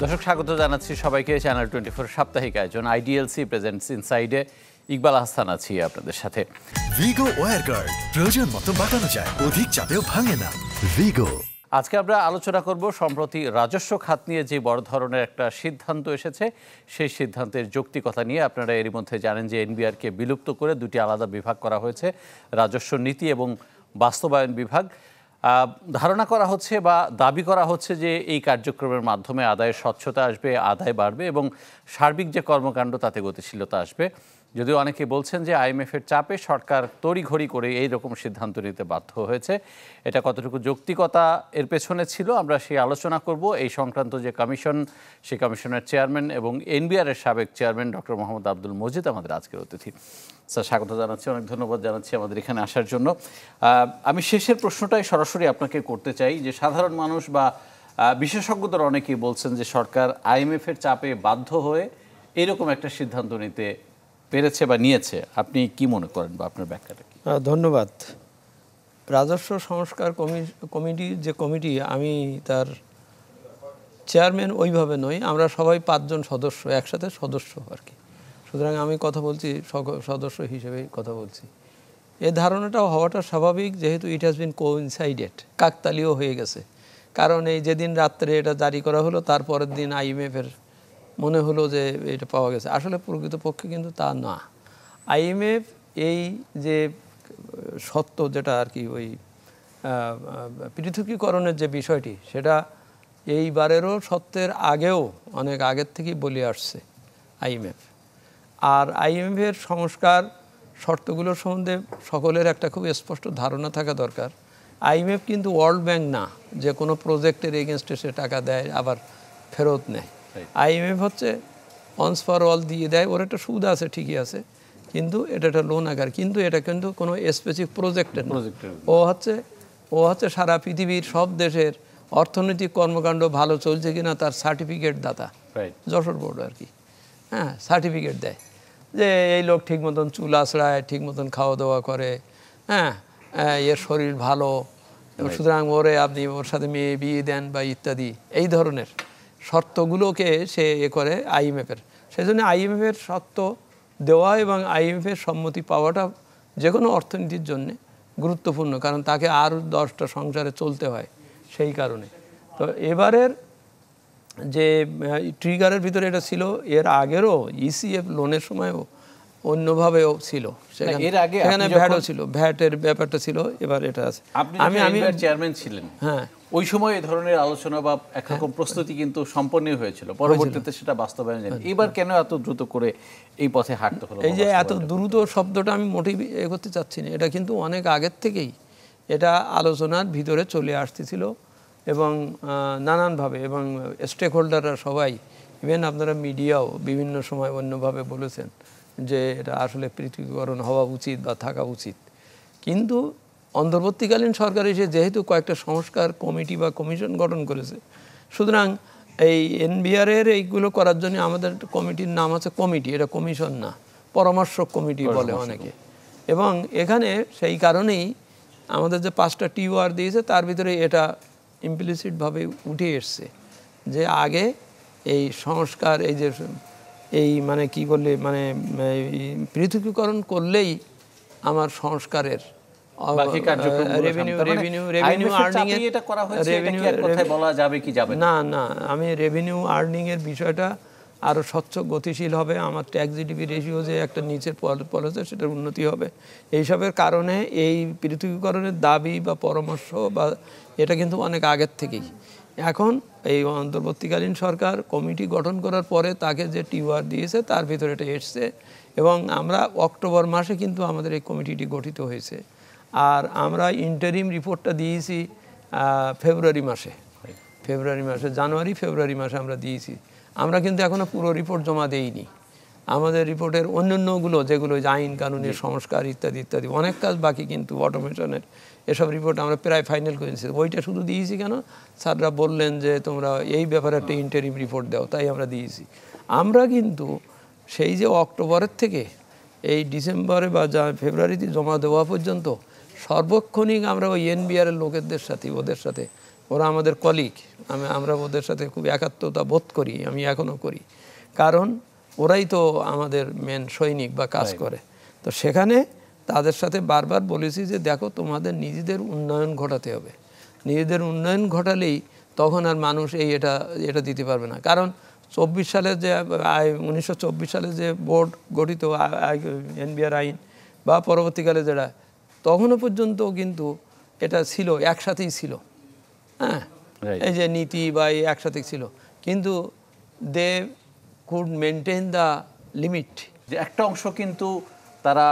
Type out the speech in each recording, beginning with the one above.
দর্শক স্বাগত জানাচ্ছি সবাইকে চ্যানেল 24 সাপ্তাহিক আয়োজন আইডিএলসি প্রেজেন্টস ইনসাইডে ইকবাল আহসান আছি আপনাদের সাথে। ভিগো ওয়্যার গার্ড প্রয়োজন মতো বাঁকানো যায়, অধিক চাপেও ভাঙে না। ভিগো। আজকে আমরা আলোচনা করব সম্প্রতি রাজস্ব খাত নিয়ে যে বড় ধরনের একটা সিদ্ধান্ত এসেছে সেই সিদ্ধান্তের যৌক্তিকতা নিয়ে। আপনারা এরই মধ্যে জানেন যে এনবিআরকে বিলুপ্ত করে দুটি আলাদা বিভাগ করা হয়েছে, রাজস্ব নীতি এবং বাস্তবায়ন বিভাগ। ধারণা করা হচ্ছে বা দাবি করা হচ্ছে যে এই কার্যক্রমের মাধ্যমে আদায়ের স্বচ্ছতা আসবে, আদায় বাড়বে এবং সার্বিক যে কর্মকাণ্ড তাতে গতিশীলতা আসবে। যদিও অনেকে বলছেন যে আইএমএফের চাপে সরকার তড়িঘড়ি করে এই রকম সিদ্ধান্ত নিতে বাধ্য হয়েছে। এটা কতটুকু যৌক্তিকতা এর পেছনে ছিল আমরা সেই আলোচনা করব। এই সংক্রান্ত যে কমিশন, সেই কমিশনের চেয়ারম্যান এবং এনবিআরের সাবেক চেয়ারম্যান ডক্টর মোহাম্মদ আব্দুল মজিদ আমাদের আজকের অতিথি। স্যার স্বাগত জানাচ্ছি, অনেক ধন্যবাদ জানাচ্ছি আমাদের এখানে আসার জন্য। আমি শেষের প্রশ্নটাই সরাসরি আপনাকে করতে চাই যে সাধারণ মানুষ বা বিশেষজ্ঞদের অনেকেই বলছেন যে সরকার আইএমএফের চাপে বাধ্য হয়ে এরকম একটা সিদ্ধান্ত নিতে পেরেছে বা নিয়েছে। আপনি কি মনে করেন বা আপনার ব্যাখ্যাটা কি? ধন্যবাদ। রাজস্ব সংস্কার কমিটি যে কমিটি, আমি তার চেয়ারম্যান ওইভাবে নই, আমরা সবাই 5 জন সদস্য, একসাথে সদস্য আর কি। সুতরাং আমি কথা বলছি সদস্য হিসেবেই কথা বলছি। এ ধারণাটাও হওয়াটা স্বাভাবিক, যেহেতু ইট হ্যাজ বিন কোইনসাইডেড, কাকতালীয় হয়ে গেছে। কারণ এই যেদিন রাত্রে এটা জারি করা হলো তারপরের দিন আইএমএফের মনে হলো যে এটা পাওয়া গেছে। আসলে প্রকৃতপক্ষে কিন্তু তা না। আইএমএফ এই যে সত্য যেটা আর কি, ওই পৃথকীকরণের যে বিষয়টি, সেটা এইবারেরও সত্যের আগেও অনেক আগের থেকেই বলে আসছে আইএমএফ। আর আইএমএফের সংস্কার শর্তগুলোর সম্বন্ধে সকলের একটা খুব স্পষ্ট ধারণা থাকা দরকার। আইএমএফ কিন্তু ওয়ার্ল্ড ব্যাংক না, যে কোনো প্রজেক্টের এগেনস্টে সে টাকা দেয় আবার ফেরত নেয়। আইএমএফ হচ্ছে ওয়ান্স ফর অল দিয়ে দেয়, ওর একটা সুদ আছে ঠিকই আছে, কিন্তু এটা একটা লোন আকার, কিন্তু এটা কিন্তু কোনো স্পেসিফিক প্রজেক্টের না। ও হচ্ছে সারা পৃথিবীর সব দেশের অর্থনৈতিক কর্মকাণ্ড ভালো চলছে কিনা তার সার্টিফিকেট দাতা, যশোর বোর্ড আর কি। হ্যাঁ, সার্টিফিকেট দেয় যে এই লোক ঠিক মতন চুল আঁচড়ায়, ঠিক মতন খাওয়া দাওয়া করে, হ্যাঁ, এর শরীর ভালো, সুতরাং আপনি ওর সাথে মেয়ে বিয়ে দেন বা ইত্যাদি, এই ধরনের শর্তগুলোকে সে করে আইএমএফের। সেই জন্য আইএমএফের শর্ত দেওয়া এবং আইএমএফের সম্মতি পাওয়াটা যে কোনো অর্থনীতির জন্যে গুরুত্বপূর্ণ, কারণ তাকে আর 10টা সংসারে চলতে হয় সেই কারণে। তো এবারের যে ট্রিগারের ভিতরে এটা ছিল, এর আগেরও ইসিএফ লোনের সময়ও অন্যভাবেও ছিল, সেখানে ভ্যাটও ছিল, ভ্যাটের ব্যাপারটা ছিল। এবার এটা আছে। আমি চেয়ারম্যান ছিলেন, হ্যাঁ, ওই সময় এই ধরনের আলোচনা বা একরকম প্রস্তুতি কিন্তু সম্পন্ন হয়েছিল, পরবর্তীতে সেটা বাস্তবায়ন জানি। এবার কেন এত দ্রুত করে এই পথে হাঁটতে হলো? এই যে এত দ্রুত শব্দটা আমি মোটেই করতে চাচ্ছি না, এটা কিন্তু অনেক আগের থেকেই এটা আলোচনার ভিতরে চলে আসতেছিল এবং নানানভাবে, এবং স্টেক হোল্ডাররা সবাই, ইভেন আপনারা মিডিয়াও বিভিন্ন সময় অন্যভাবে বলেছেন যে এটা আসলে পৃথকীকরণ হওয়া উচিত বা থাকা উচিত। কিন্তু অন্তর্বর্তীকালীন সরকার এসে যেহেতু কয়েকটা সংস্কার কমিটি বা কমিশন গঠন করেছে, সুতরাং এই এনবিআরের এইগুলো করার জন্য আমাদের কমিটির নাম আছে কমিটি, এটা কমিশন না, পরামর্শক কমিটি বলে অনেকে। এবং এখানে সেই কারণেই আমাদের যে 5টা টিওআর দিয়েছে তার ভিতরে এটা ইমপ্লিসিটভাবে উঠে এসছে যে আগে এই সংস্কার, এই যে এই মানে কি বললে, মানে পৃথকীকরণ করলেই আমার সংস্কারের আমি রেভিনিউ আর্নিং এর বিষয়টা আরো স্বচ্ছ গতিশীল হবে, আমার ট্যাক্স জিডিপি রেশিও যে একটা নিচের পলিসি সেটার উন্নতি হবে। এইসবের কারণে এই পৃথকীকরণের দাবি বা পরামর্শ বা এটা কিন্তু অনেক আগের থেকেই। এখন এই অন্তর্বর্তীকালীন সরকার কমিটি গঠন করার পরে তাকে যে টিওআর দিয়েছে তার ভিতরে এটা এসছে, এবং আমরা অক্টোবর মাসে কিন্তু আমাদের এই কমিটিটি গঠিত হয়েছে। আর আমরা ইন্টারিম রিপোর্টটা দিয়েছি ফেব্রুয়ারি মাসে, জানুয়ারি ফেব্রুয়ারি মাসে আমরা দিয়েছি। আমরা কিন্তু এখনও পুরো রিপোর্ট জমা দেইনি। আমাদের রিপোর্টের অন্যান্যগুলো যেগুলো আইন কানুনের সংস্কার ইত্যাদি ইত্যাদি অনেক কাজ বাকি, কিন্তু অটোমেশনের এসব রিপোর্ট আমরা প্রায় ফাইনাল করেছি। ওইটা শুধু দিয়েছি কেন, স্যাররা বললেন যে তোমরা এই ব্যাপারে একটা ইন্টারিম রিপোর্ট দাও, তাই আমরা দিয়েছি। আমরা কিন্তু সেই যে অক্টোবরের থেকে এই ডিসেম্বরে বা ফেব্রুয়ারিতে জমা দেওয়া পর্যন্ত সর্বক্ষণিক আমরা ওই এনবিআরের লোকেদের সাথে ওদের সাথে ওরা আমাদের কলিগ, আমরা ওদের সাথে খুব একাত্মতা বোধ করি, আমি এখনও করি, কারণ ওরাই তো আমাদের মেন সৈনিক বা কাজ করে। তো সেখানে তাদের সাথে বারবার বলেছি যে দেখো তোমাদের নিজেদের উন্নয়ন ঘটাতে হবে, নিজেদের উন্নয়ন ঘটালেই তখন আর মানুষ এটা দিতে পারবে না। কারণ 24 সালে যে 1924 সালে যে বোর্ড গঠিত এনবিআর আইন বা পরবর্তীকালে যেটা, তখনও পর্যন্ত কিন্তু এটা ছিল একসাথেই ছিল, হ্যাঁ, এই যে নীতি বা একসাথে ছিল, কিন্তু they could maintain the limit. যে একটা অংশ কিন্তু তারা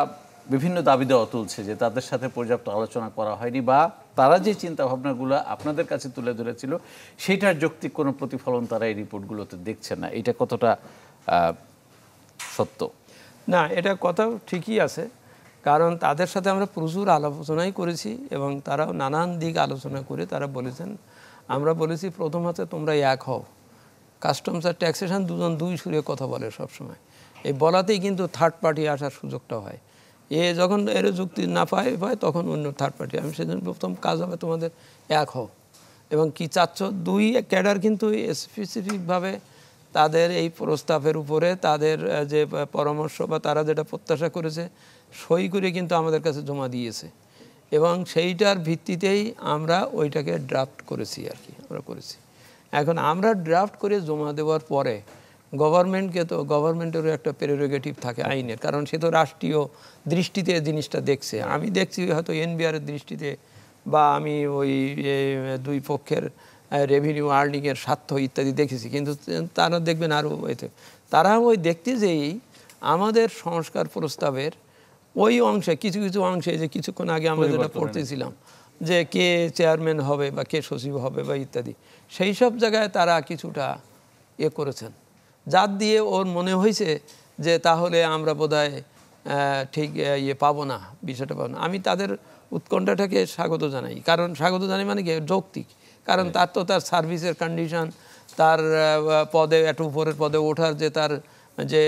বিভিন্ন দাবি দেওয়া তুলছে যে তাদের সাথে পর্যাপ্ত আলোচনা করা হয়নি, বা তারা যে চিন্তা ভাবনাগুলো আপনাদের কাছে তুলে ধরেছিল সেইটার যৌক্তিক কোনো প্রতিফলন তারা এই রিপোর্টগুলোতে দেখছে না। এটা কতটা সত্য? না, এটা কথা ঠিকই আছে, কারণ তাদের সাথে আমরা প্রচুর আলোচনাই করেছি এবং তারাও নানান দিক আলোচনা করে তারা বলেছেন, আমরা বলেছি প্রথম হচ্ছে তোমরা এক হও, কাস্টমস আর ট্যাক্সেশন দুজন দুই সুরে কথা বলে সবসময়, এই বলাতেই কিন্তু থার্ড পার্টি আসার সুযোগটা হয়। যখন এর যুক্তি না পায় তখন অন্য থার্ড পার্টি, আমি সেজন্য প্রথম কাজ হবে তোমাদের এক হও এবং কি চাচ্ছ। দুই ক্যাডার কিন্তু স্পেসিফিকভাবে তাদের এই প্রস্তাবের উপরে তাদের যে পরামর্শ বা তারা যেটা প্রত্যাশা করেছে সই করে কিন্তু আমাদের কাছে জমা দিয়েছে, এবং সেইটার ভিত্তিতেই আমরা ওইটাকে ড্রাফট করেছি আর কি, আমরা করেছি। এখন আমরা ড্রাফট করে জমা দেওয়ার পরে গভর্নমেন্টকে তো গভর্নমেন্টেরও একটা প্রেরোগেটিভ থাকে আইনের, কারণ সে তো রাষ্ট্রীয় দৃষ্টিতে জিনিসটা দেখছে। আমি দেখছি হয়তো এনবিআরের দৃষ্টিতে, বা আমি ওই দুই পক্ষের রেভিনিউ আর্নিংয়ের স্বার্থ ইত্যাদি দেখেছি, কিন্তু তারা দেখবেন আরও এতে তারা ওই দেখতে যেই আমাদের সংস্কার প্রস্তাবের ওই অংশে কিছু কিছু অংশে, যে কিছুক্ষণ আগে আমরা যেটা পড়তেছিলাম যে কে চেয়ারম্যান হবে বা কে সচিব হবে বা ইত্যাদি, সেই সব জায়গায় তারা কিছুটা করেছেন, যার দিয়ে ওর মনে হয়েছে যে তাহলে আমরা বোধহয় ঠিক পাবো না, বিষয়টা পাবো না। আমি তাদের উৎকণ্ঠাটাকে স্বাগত জানাই, কারণ স্বাগত জানাই মানে কি যৌক্তিক, কারণ তার তো তার সার্ভিসের কন্ডিশন, তার পদে একটু উপরের পদে ওঠার যে তার যে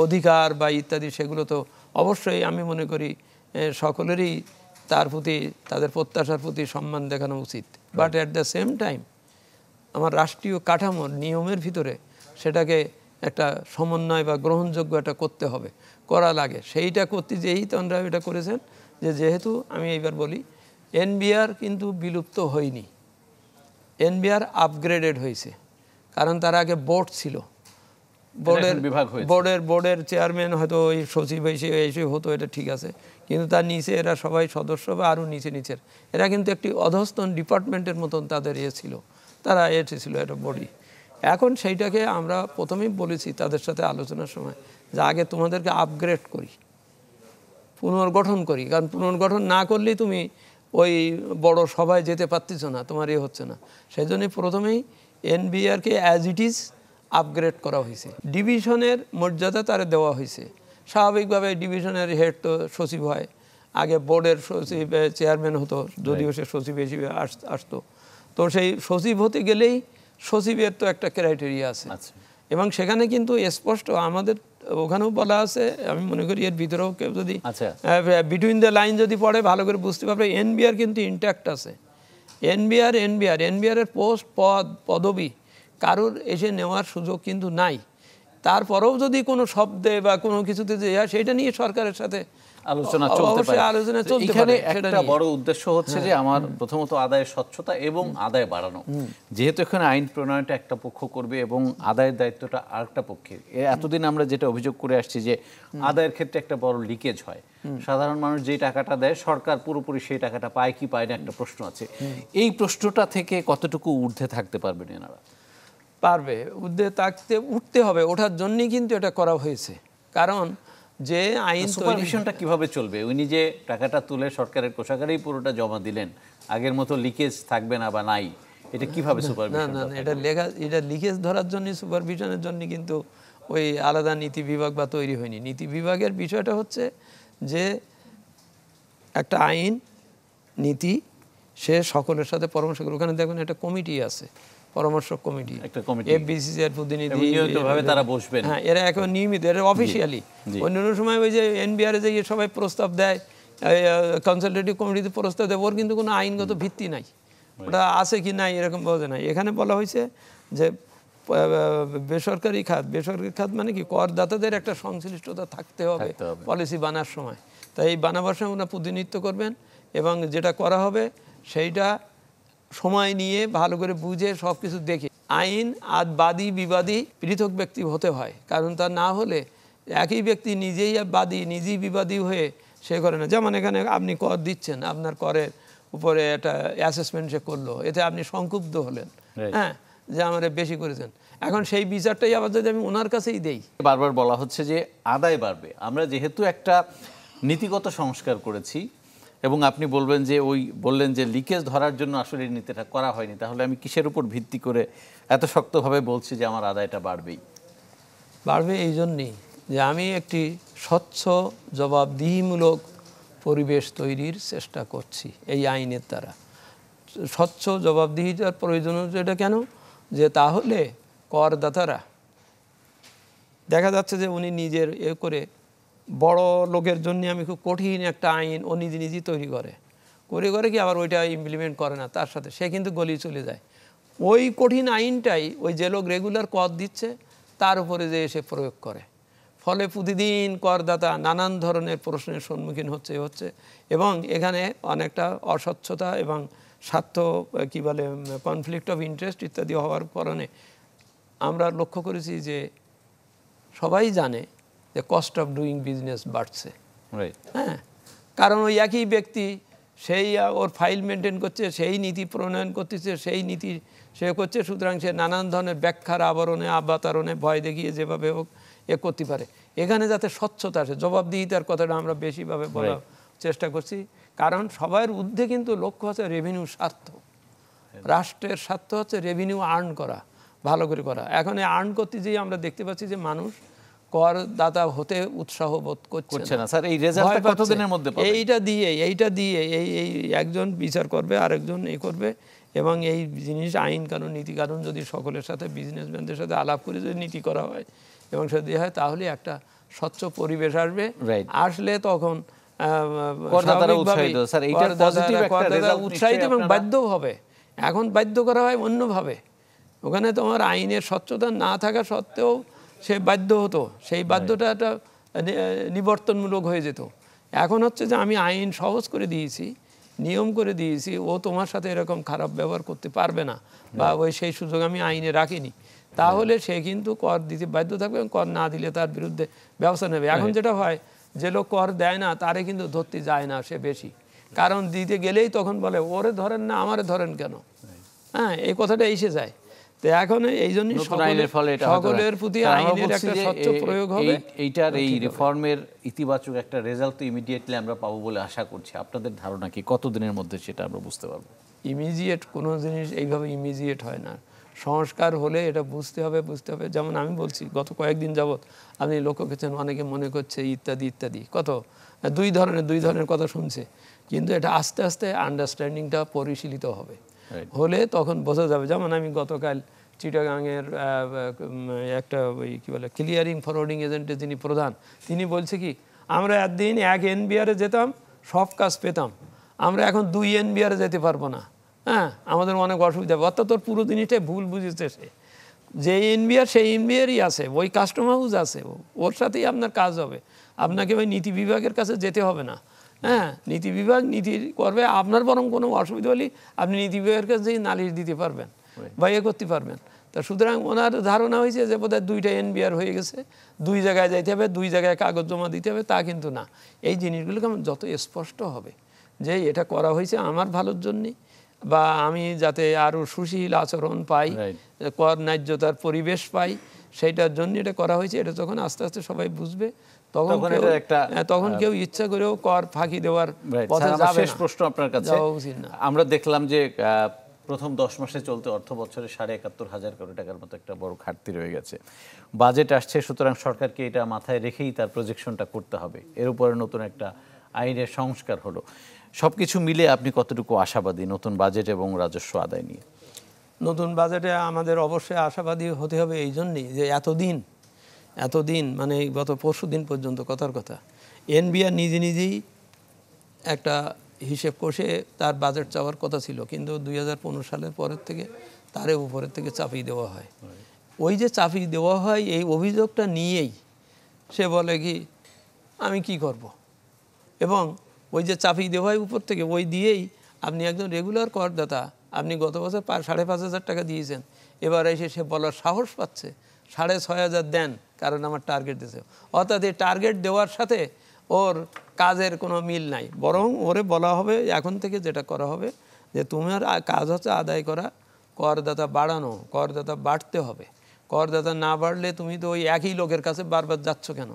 অধিকার বা ইত্যাদি, সেগুলো তো অবশ্যই আমি মনে করি সকলেরই তার প্রতি তাদের প্রত্যাশার প্রতি সম্মান দেখানো উচিত। But at the same time আমার রাষ্ট্রীয় কাঠামোর নিয়মের ভিতরে সেটাকে একটা সমন্বয় বা গ্রহণযোগ্য একটা করতে হবে, করা লাগে। সেইটা করতে যেই তোমরা এটা করেছেন যে যেহেতু আমি এইবার বলি এনবিআর কিন্তু বিলুপ্ত হয়নি, এনবিআর আপগ্রেডেড হয়েছে, কারণ তার আগে বোর্ড ছিল, বোর্ডের চেয়ারম্যান হয়তো ওই সচিব এসে হতো, এটা ঠিক আছে, কিন্তু তার নিচে এরা সবাই সদস্য বা আরও নিচের এরা কিন্তু একটি অধস্তন ডিপার্টমেন্টের মতন তাদের ছিল, তারা ছিল একটা বডি। এখন সেইটাকে আমরা প্রথমেই বলেছি তাদের সাথে আলোচনার সময় যে আগে তোমাদেরকে আপগ্রেড করি, পুনর্গঠন করি, কারণ পুনর্গঠন না করলেই তুমি ওই বড় সভায় যেতে পারতেছ না, তোমার হচ্ছে না। সেই জন্যই প্রথমেই এনবিআরকে অ্যাজ ইট ইজ আপগ্রেড করা হয়েছে, ডিভিশনের মর্যাদা তারা দেওয়া হয়েছে। স্বাভাবিকভাবে ডিভিশনের হেড তো সচিব হয়, আগে বোর্ডের সচিব চেয়ারম্যান হতো, যদিও সে সচিব হিসেবে আসতো। তো সেই সচিব হতে গেলেই সচিবের তো একটা ক্রাইটেরিয়া আছে, এবং সেখানে কিন্তু স্পষ্ট আমাদের ওখানেও বলা আছে, আমি মনে করি এর ভিতরেও কেউ যদি বিটুইন দ্য লাইন যদি পড়ে ভালো করে বুঝতে পারবে এনবিআর কিন্তু ইনট্যাক্ট আছে। এনবিআরের পোস্ট পদবি কারোর এসে নেওয়ার সুযোগ কিন্তু নাই। তারপরেও যদি কোনো শব্দে বা কোনো কিছুতে যে সেইটা নিয়ে সরকারের সাথে আলোচনা চলতে পারে। এখানে একটা বড় উদ্দেশ্য হচ্ছে যে আমার প্রথমত আদায়ের স্বচ্ছতা এবং আদায় বাড়ানো। যেহেতু এখানে আইন প্রণয়নটা একটা পক্ষ করবে এবং আদায়ের দায়িত্বটা আরেকটা পক্ষের, এতদিন আমরা যেটা অভিযোগ করে আসছি যে আদায়ের ক্ষেত্রে একটা বড় লিকেজ হয়, সাধারণ মানুষ যে টাকাটা দেয় সরকার পুরোপুরি সেই টাকাটা পায় কি পায় না একটা প্রশ্ন আছে। এই প্রশ্নটা থেকে কতটুকু ঊর্ধ্বে থাকতে পারবেন এনারা? পারবে, ঊর্ধ্বে উঠতে হবে, ওঠার জন্যই কিন্তু এটা করা হয়েছে। কারণ যে আইন সুপারভিশনটা কিভাবে চলবে? উনি যে টাকাটা তুলে সরকারের কোষাগারেই পুরোটা জমা দিলেন, আগের মতো লিকেজ থাকবে না বা নাই, এটা কিভাবে সুপারভিশন? না, এটা লিকেজ ধরার জন্য সুপারভিশনের জন্য কিন্তু ওই আলাদা নীতি বিভাগ বা তৈরি হয়নি। নীতি বিভাগের বিষয়টা হচ্ছে যে একটা আইন নীতি সে সকলের সাথে পরামর্শ করে, ওখানে দেখবেন একটা কমিটি আছে, পরামর্শ কমিটি, এফবিসিসিআর প্রতিনিধি, তারা বসবেন। হ্যাঁ, এরা এখন নিয়মিত, এরা অফিসিয়ালি। অন্যান্য সময় ওই যে এনবিআর যে সবাই প্রস্তাব দেয়, কনসালটেটিভ কমিটিতে প্রস্তাব দেয়, ওর কিন্তু কোনো আইনগত ভিত্তি নাই, ওটা আছে কি নাই এরকম বোঝে নাই। এখানে বলা হয়েছে যে বেসরকারি খাত মানে কি করদাতাদের একটা সংশ্লিষ্টতা থাকতে হবে পলিসি বানার সময়। তাই এই বানাবার সময় ওনারা প্রতিনিধিত্ব করবেন এবং যেটা করা হবে সেইটা সময় নিয়ে ভালো করে বুঝে সব কিছু দেখে আইন আর বাদী বিবাদী পৃথক ব্যক্তি হতে হয়, কারণ তা না হলে একই ব্যক্তি নিজেই বাদী নিজেই বিবাদী হয়ে সে করে না। যেমন এখানে আপনি কর দিচ্ছেন, আপনার করের উপরে একটা অ্যাসেসমেন্ট সে করলো, এতে আপনি সংক্ষুব্ধ হলেন, হ্যাঁ, যে আমার বেশি করেছেন। এখন সেই বিচারটাই আবার যদি আমি ওনার কাছেই দেই, বারবার বলা হচ্ছে যে আদায় বাড়বে। আমরা যেহেতু একটা নীতিগত সংস্কার করেছি এবং আপনি বললেন যে লিকেজ ধরার জন্য আসলে এই নীতিটা করা হয়নি, তাহলে আমি কিসের উপর ভিত্তি করে এত শক্তভাবে বলছি যে আমার আদায়টা বাড়বেই? বাড়বে এই জন্যেই যে আমি একটি স্বচ্ছ জবাবদিহিমূলক পরিবেশ তৈরির চেষ্টা করছি এই আইনের দ্বারা। স্বচ্ছ জবাবদিহিতার প্রয়োজন হচ্ছে এটা কেন, যে তাহলে করদাতারা দেখা যাচ্ছে যে উনি নিজের করে বড় লোকের জন্য আমি খুব কঠিন একটা আইন ও নিজেই তৈরি করে কি আবার ওইটা ইমপ্লিমেন্ট করে না, তার সাথে সে কিন্তু গলিয়ে চলে যায়। ওই কঠিন আইনটাই ওই যে লোক রেগুলার কর দিচ্ছে তার উপরে যে এসে প্রয়োগ করে, ফলে প্রতিদিন করদাতা নানান ধরনের প্রশ্নের সম্মুখীন হচ্ছে এবং এখানে অনেকটা অস্বচ্ছতা এবং স্বার্থ কী বলে কনফ্লিক্ট অফ ইন্টারেস্ট ইত্যাদি হওয়ার কারণে আমরা লক্ষ্য করেছি যে সবাই জানে যে কস্ট অফ ডুইং বিজনেস বাড়ছে, হ্যাঁ, কারণ ওই একই ব্যক্তি সেই ওর ফাইল মেনটেন করছে, সেই নীতি প্রণয়ন করতেছে, সেই নীতি সে করছে, সুতরাং সে নানান ধরনের ব্যাখ্যার আবরণে আবাতারণে ভয় দেখিয়ে যেভাবে হোক করতে পারে। এখানে যাতে স্বচ্ছতা আসে, জবাবদিহিতার কথাটা আমরা বেশিভাবে বলার চেষ্টা করছি, কারণ সবার ঊর্ধ্বে কিন্তু লক্ষ্য হচ্ছে রেভিনিউ স্বার্থ, রাষ্ট্রের স্বার্থ হচ্ছে রেভিনিউ আর্ন করা, ভালো করে করা। এখন এই আর্ন করতে যেয়ে আমরা দেখতে পাচ্ছি যে মানুষ করদাতা হতে উৎসাহ বোধ করছে না। স্যার এই রেজাল্টটা কতদিনের মধ্যে পাবেন? এইটা দিয়ে এই একজন বিচার করবে, আরেকজন করবে, এবং এই জিনিস আইন কানুন নীতি কানুন যদি সকলের সাথে বিজনেসম্যানদের সাথে আলাপ করে যদি নীতি করা হয় এবং সেটা হয় তাহলে একটা স্বচ্ছ পরিবেশ আসবে। আসলে তখন উৎসাহিত এবং বাধ্য হবে। এখন বাধ্য করা হয় অন্যভাবে, ওখানে তোমার আইনের স্বচ্ছতা না থাকা সত্ত্বেও সে বাধ্য হতো, সেই বাধ্যটা একটা নিবর্তনমূলক হয়ে যেত। এখন হচ্ছে যে আমি আইন সহজ করে দিয়েছি, নিয়ম করে দিয়েছি, ও তোমার সাথে এরকম খারাপ ব্যবহার করতে পারবে না, বা ওই সেই সুযোগ আমি আইনে রাখিনি, তাহলে সে কিন্তু কর দিতে বাধ্য থাকবে এবং কর না দিলে তার বিরুদ্ধে ব্যবস্থা নেবে। এখন যেটা হয় যে লোক কর দেয় না তারে কিন্তু ধরতে যায় না সে বেশি, কারণ দিতে গেলেই তখন বলে ওরে ধরেন না আমারে ধরেন কেন, হ্যাঁ, এই কথাটা এসে যায়। তো এখন এই জন্য সকলের প্রতি আইনের একটা স্বচ্ছ প্রয়োগ হবে। এইটার এই রিফর্মের ইতিবাচক একটা রেজাল্ট তো ইমিডিয়েটলি আমরা পাবো বলে আশা করছি। আপনাদের ধারণা কি কতদিনের মধ্যে সেটা আমরা বুঝতে পারবো? ইমিডিয়েট কোনো জিনিস এইভাবে ইমিডিয়েট হয় না, সংস্কার হলে এটা বুঝতে হবে। যেমন আমি বলছি গত কয়েকদিন যাবৎ আপনি লক্ষ্য করছেন অনেকে মনে করছে ইত্যাদি কত দুই ধরনের কথা শুনছে, কিন্তু এটা আস্তে আস্তে আন্ডারস্ট্যান্ডিংটা পরিশীলিত হবে, হলে তখন বোঝা যাবে। যেমন আমি গতকাল চিটাগাংয়ের একটা ওই কী বলে ক্লিয়ারিং ফরওয়ার্ডিং এজেন্টের যিনি প্রধান, তিনি বলছে কি আমরা একদিন এক এনবিআরে যেতাম সব কাজ পেতাম, আমরা এখন 2 এনবিআরে যেতে পারবো না, হ্যাঁ, আমাদের অনেক অসুবিধা হবে। অর্থাৎ তোর পুরো জিনিসটাই ভুল বুঝেছে সে, যে এনবিআর সেই এনবিআরই আছে, ওই কাস্টম হাউস আছে, ওর সাথেই আপনার কাজ হবে, আপনাকে ওই নীতি বিভাগের কাছে যেতে হবে না, হ্যাঁ, নীতি বিভাগ নীতি করবে, আপনার বরং কোনো অসুবিধা হলে আপনি নীতি বিভাগের কাছে নালিশ দিতে পারবেন বা করতে পারবেন। তা সুতরাং ওনার ধারণা হয়েছে যে বোধহয় 2টা এনবিআর হয়ে গেছে, 2 জায়গায় যাইতে হবে, 2 জায়গায় কাগজ জমা দিতে হবে, তা কিন্তু না। এই জিনিসগুলো কেমন যত স্পষ্ট হবে যে এটা করা হয়েছে আমার ভালোর জন্যে, বা আমি যাতে আরও সুশীল আচরণ পাই, কর ন্যায্যতার পরিবেশ পাই, সেইটার জন্য এটা করা হয়েছে, এটা যখন আস্তে আস্তে সবাই বুঝবে তখন কেউ ইচ্ছা করেও কর ফাঁকি দেওয়ার পথে যাবে না। শেষ প্রশ্ন আপনার কাছে, আমরা দেখলাম যে প্রথম 10 মাসে চলতে অর্থ বছরে 71,500 কোটি টাকার মতো একটা বড় ঘাটতি রয়ে গেছে। বাজেট আসছে, সুতরাং সরকারকে এটা মাথায় রেখেই তার প্রজেকশনটা করতে হবে। এর উপরে নতুন একটা আইনের সংস্কার হলো। সবকিছু মিলে আপনি কতটুকু আশাবাদী নতুন বাজেট এবং রাজস্ব আদায় নিয়ে? নতুন বাজেটে আমাদের অবশ্যই আশাবাদী হতে হবে এই জন্যই যে এতদিন মানে গত পরশু দিন পর্যন্ত কথার কথা এনবিআর নিজেই একটা হিসেব কষে তার বাজেট চাওয়ার কথা ছিল, কিন্তু 2015 সালের পরের থেকে তারে উপরের থেকে চাপিয়ে দেওয়া হয়। ওই যে চাপিয়ে দেওয়া হয় এই অভিযোগটা নিয়েই সে বলে কি আমি কি করব, এবং ওই যে চাপিয়ে দেওয়া হয় উপর থেকে ওই দিয়েই আপনি একজন রেগুলার করদাতা, আপনি গত বছর 5,500 টাকা দিয়েছেন, এবার এসে সে বলার সাহস পাচ্ছে 6,500 দেন কারণ আমার টার্গেট দিয়েছে। অর্থাৎ এই টার্গেট দেওয়ার সাথে ওর কাজের কোনো মিল নাই, বরং ওরে বলা হবে এখন থেকে যেটা করা হবে যে তোমার কাজ হচ্ছে আদায় করা, করদাতা বাড়ানো, করদাতা বাড়তে হবে, করদাতা না বাড়লে তুমি তো ওই একই লোকের কাছে বারবার যাচ্ছ কেন?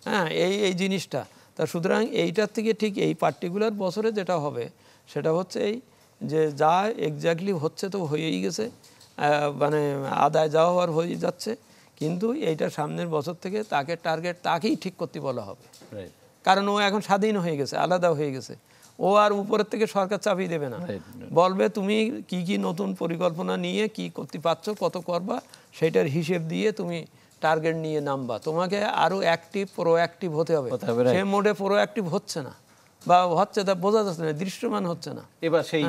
হ্যাঁ, এই জিনিসটা। তা সুতরাং এইটার থেকে ঠিক এই পার্টিকুলার বছরে যেটা হবে সেটা হচ্ছে এই যে যা এক্স্যাক্টলি হচ্ছে তো হয়েই গেছে, মানে আদায় যাওয়া হওয়ার হয়ে যাচ্ছে, কিন্তু এইটা সামনের বছর থেকে তাকে টার্গেট তাকেই ঠিক করতে বলা হবে, কারণ ও এখন স্বাধীন হয়ে গেছে, আলাদা হয়ে গেছে। ও আর উপরের থেকে সরকার চাপিয়ে দেবে না, বলবে তুমি কি কি নতুন পরিকল্পনা নিয়ে কি করতে পারছো, কত করবা, সেটার হিসেব দিয়ে তুমি টার্গেট নিয়ে নামবা। তোমাকে আরো অ্যাক্টিভ প্রোঅ্যাক্টিভ হতে হবে। সে মোডে প্রোঅ্যাক্টিভ হচ্ছে না, বা হচ্ছে তা বোঝা যাচ্ছে না, দৃশ্যমান হচ্ছে না। এবার সেই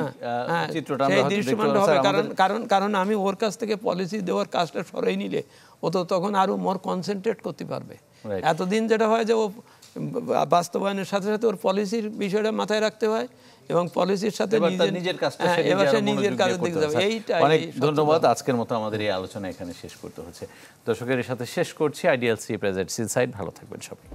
চিত্রটা আমরা হয়তো দৃশ্যমান দেখতে হবে, পাচ্ছি। কারণ আমি ওর কাছ থেকে পলিসি দেওয়ার কাজটা সরাই নিলে ও তো তখন আরো মোর কনসেন্ট্রেট করতে পারবে। এতদিন যেটা হয় যে ও বাস্তবায়নের সাথে সাথে ওর পলিসির বিষয়টা মাথায় রাখতে হয় এবং পলিসির সাথে নিজের কাজটা এবার সে নিজের কাজের দিকে যাবে। এইটাই। অনেক ধন্যবাদ। আজকের মতো আমাদের এই আলোচনা এখানে শেষ করতে হচ্ছে। দর্শকের সাথে শেষ করছি। Ideal C presents inside. ভালো থাকবেন সবাই।